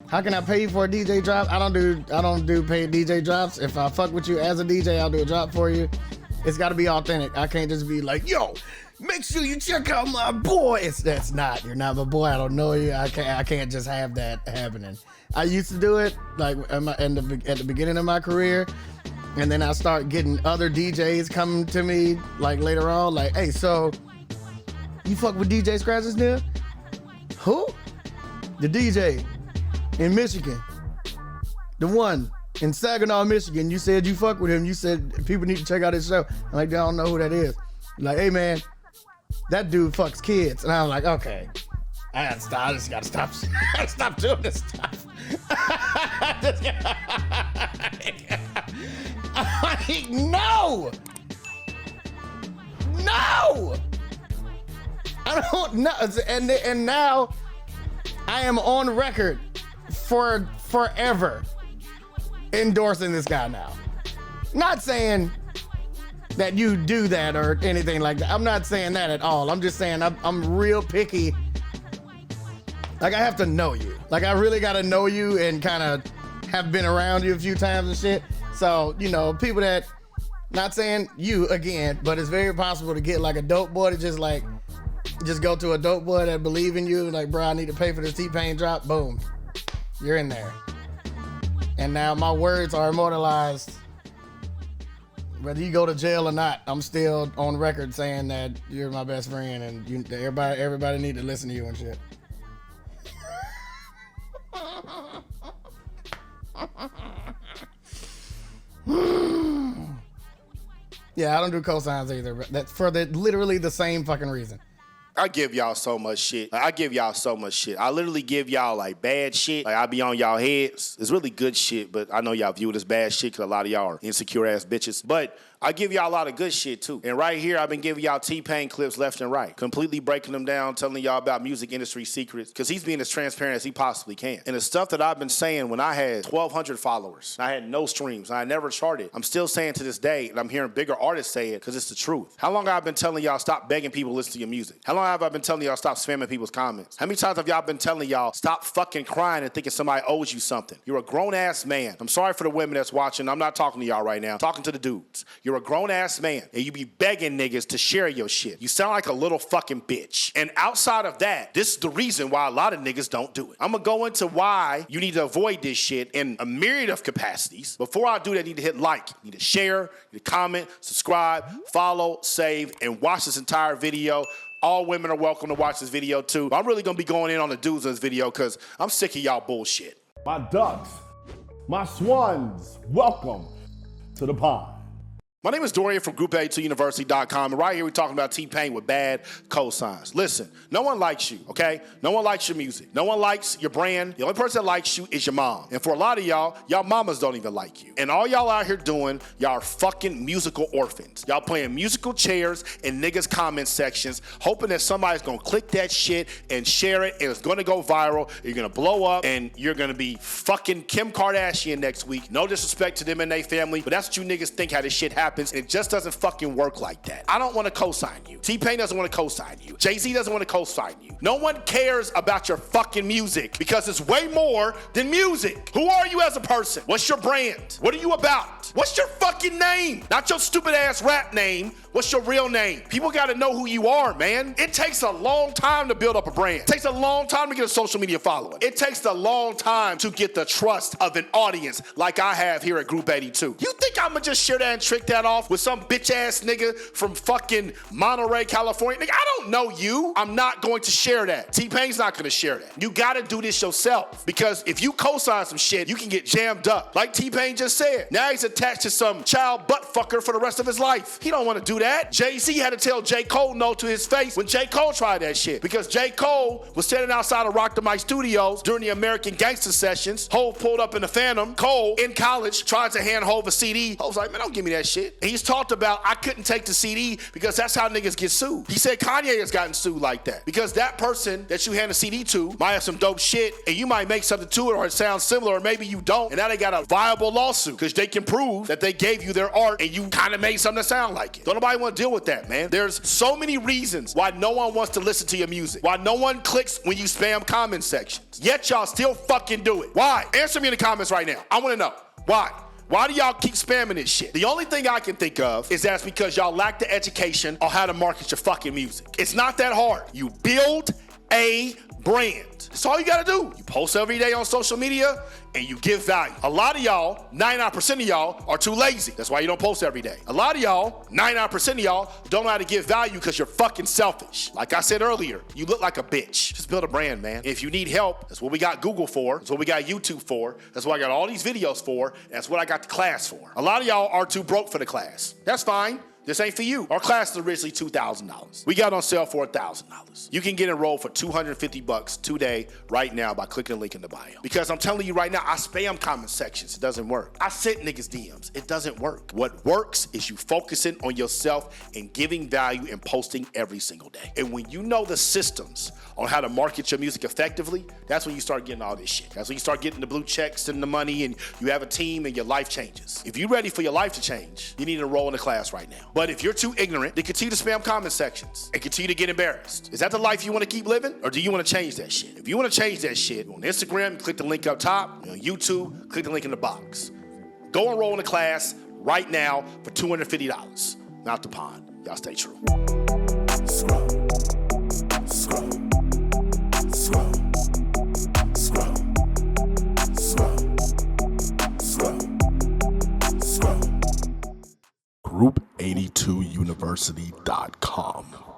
How can I pay you for a DJ drop? I don't do paid DJ drops. If I fuck with you as a DJ, I'll do a drop for you. It's got to be authentic. I can't just be like, yo, make sure you check out my boy. That's not. You're not my boy. I don't know you. I can't just have that happening. I used to do it like at the beginning of my career, and then I start getting other DJs coming to me like later on, like, hey, so you fuck with DJ Scratches now? Who? The DJ in Michigan. The one in Saginaw, Michigan. You said you fuck with him. You said people need to check out his show. I'm like, they don't know who that is. I'm like, hey man, that dude fucks kids. And I'm like, okay, I just gotta stop. I gotta stop doing this stuff. I'm like, no! I don't know. And now I am on record for forever endorsing this guy now. Not saying that you do that or anything like that. I'm not saying that at all. I'm just saying I'm real picky. Like, I have to know you. Like, I really got to know you and kind of have been around you a few times and shit. So, you know, people that, not saying you again, but it's very possible to get like a dope boy to just go to a dope boy that believe in you. Like, bro, I need to pay for this T-Pain drop. Boom. You're in there. And now my words are immortalized. Whether you go to jail or not, I'm still on record saying that you're my best friend and everybody need to listen to you and shit. Yeah, I don't do cosigns either. But that's for literally the same fucking reason. I give y'all so much shit. I literally give y'all like bad shit. Like, I be on y'all heads. It's really good shit, but I know y'all view it as bad shit because a lot of y'all are insecure ass bitches. But I give y'all a lot of good shit too. And right here, I've been giving y'all T-Pain clips left and right, completely breaking them down, telling y'all about music industry secrets, because he's being as transparent as he possibly can. And the stuff that I've been saying when I had 1,200 followers, I had no streams, I never charted, I'm still saying to this day, and I'm hearing bigger artists say it because it's the truth. How long have I been telling y'all stop begging people to listen to your music? How long have I been telling y'all stop spamming people's comments? How many times have y'all been telling y'all stop fucking crying and thinking somebody owes you something? You're a grown-ass man. I'm sorry for the women that's watching. I'm not talking to y'all right now. I'm talking to the dudes. You're a grown-ass man, and you be begging niggas to share your shit. You sound like a little fucking bitch. And outside of that, this is the reason why a lot of niggas don't do it. I'm gonna go into why you need to avoid this shit in a myriad of capacities. Before I do that, you need to hit like, you need to share, you need to comment, subscribe, follow, save, and watch this entire video. All women are welcome to watch this video too. I'm really gonna be going in on the dudes in this video because I'm sick of y'all bullshit. My ducks, my swans, welcome to the pond. My name is Dorian from Group82University.com, and right here we're talking about T-Pain with bad cosigns. Listen, no one likes you, okay? No one likes your music. No one likes your brand. The only person that likes you is your mom. And for a lot of y'all mamas don't even like you. And all y'all out here doing, y'all are fucking musical orphans. Y'all playing musical chairs in niggas' comment sections, hoping that somebody's gonna click that shit and share it, and it's gonna go viral, you're gonna blow up, and you're gonna be fucking Kim Kardashian next week. No disrespect to them and their family, but that's what you niggas think how this shit happens. And it just doesn't fucking work like that. I don't want to co-sign you. T-Pain doesn't want to co-sign you. Jay-Z doesn't want to co-sign you. No one cares about your fucking music because it's way more than music. Who are you as a person? What's your brand? What are you about? What's your fucking name? Not your stupid ass rap name. What's your real name? People got to know who you are, man. It takes a long time to build up a brand. It takes a long time to get a social media following. It takes a long time to get the trust of an audience like I have here at Group 82. You think I'm gonna just share that and trick that off with some bitch ass nigga from fucking Monterey, California? Nigga, I don't know you. I'm not going to share that. T-Pain's not gonna share that. You gotta do this yourself, because if you co-sign some shit, you can get jammed up. Like T-Pain just said. Now he's attached to some child butt fucker for the rest of his life. He don't want to do that. Jay-Z had to tell J. Cole no to his face when J. Cole tried that shit, because J. Cole was standing outside of Rock the Mic Studios during the American Gangster sessions. Hov pulled up in the Phantom. Cole, in college, tried to hand Hov a CD. Hov's like, man, don't give me that shit. shit. And he's talked about, I couldn't take the CD because that's how niggas get sued. He said Kanye has gotten sued like that because that person that you hand a CD to might have some dope shit and you might make something to it or it sounds similar or maybe you don't. And now they got a viable lawsuit because they can prove that they gave you their art and you kind of made something that sound like it. Don't nobody want to deal with that, man. There's so many reasons why no one wants to listen to your music. Why no one clicks when you spam comment sections. Yet y'all still fucking do it. Why? Answer me in the comments right now. I want to know. Why? Why do y'all keep spamming this shit? The only thing I can think of is that's because y'all lack the education on how to market your fucking music. It's not that hard. You build a brand. That's all you gotta do. You post every day on social media and you give value. A lot of y'all, 99% of y'all, are too lazy. That's why you don't post every day. A lot of y'all, 99% of y'all, don't know how to give value because you're fucking selfish. Like I said earlier, you look like a bitch. Just build a brand, man. If you need help, that's what we got Google for. That's what we got YouTube for. That's what I got all these videos for. That's what I got the class for. A lot of y'all are too broke for the class. That's fine. This ain't for you. Our class is originally $2,000. We got on sale for $1,000. You can get enrolled for $250 today, right now, by clicking the link in the bio. Because I'm telling you right now, I spam comment sections. It doesn't work. I sent niggas DMs. It doesn't work. What works is you focusing on yourself and giving value and posting every single day. And when you know the systems on how to market your music effectively, that's when you start getting all this shit. That's when you start getting the blue checks and the money and you have a team and your life changes. If you're ready for your life to change, you need to enroll in the class right now. But if you're too ignorant, then continue to spam comment sections and continue to get embarrassed. Is that the life you want to keep living? Or do you want to change that shit? If you want to change that shit, on Instagram, click the link up top. On YouTube, click the link in the box. Go enroll in the class right now for $250. Not the pond. Y'all stay true. Scroll. Scroll. Scroll. Scroll. Scroll. Scroll. Scroll. Group82University.com.